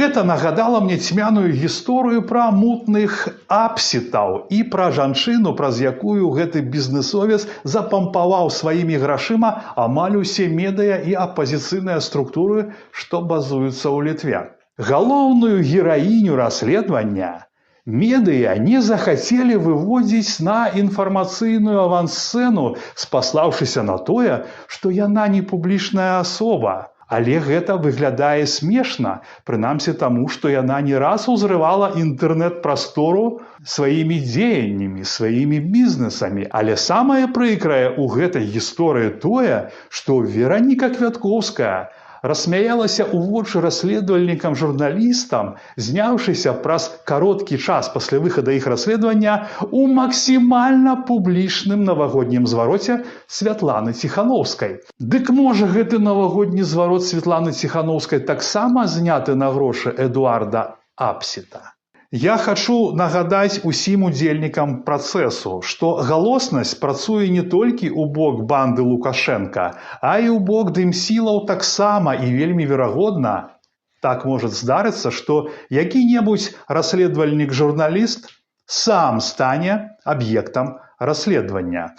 Гэта нагадала мне цьмяную гісторыю пра мутных апсітаў і пра жанчыну, праз якую гэты бізнэсовец запампаваў сваімі грашыма амаль усе медыя і апазіцыйныя структуры, што базуюцца ў Літве. Галоўную гераіню расследавання медыя не захацелі выводзіць на інфармацыйную авансцэну, спаслаўшыся на тое, што яна не публічная асоба. Але гэта выглядае смешна, прынамсі таму, што яна не раз узрывала інтэрнэт-прастору сваімі дзеяннямі, сваімі бізнесамі. Але самае прыкрае ў гэтай гісторыі тое, што Вераніка Квяткоўская рассмяялася ў вочы расследавальнікам-журналістам, зняўшыся праз кароткі час пасля выхада іх расследавання у максімальна публічным навагоднім звароце Святланы Ціханаўскай. Дык можа гэты навагодні зварот Святланы Ціханаўскай таксама зняты на грошы Эдуарда Апсіта? Я хачу нагадаць усім удзельнікам працэсу, што галоснасць працуе не толькі ў бок банды Лукашэнка, а і ў бок дымсілаў таксама, і вельмі верагодна, так можа здарыцца, што які-небудзь расследавальнік-журналіст сам стане аб'ектам расследавання.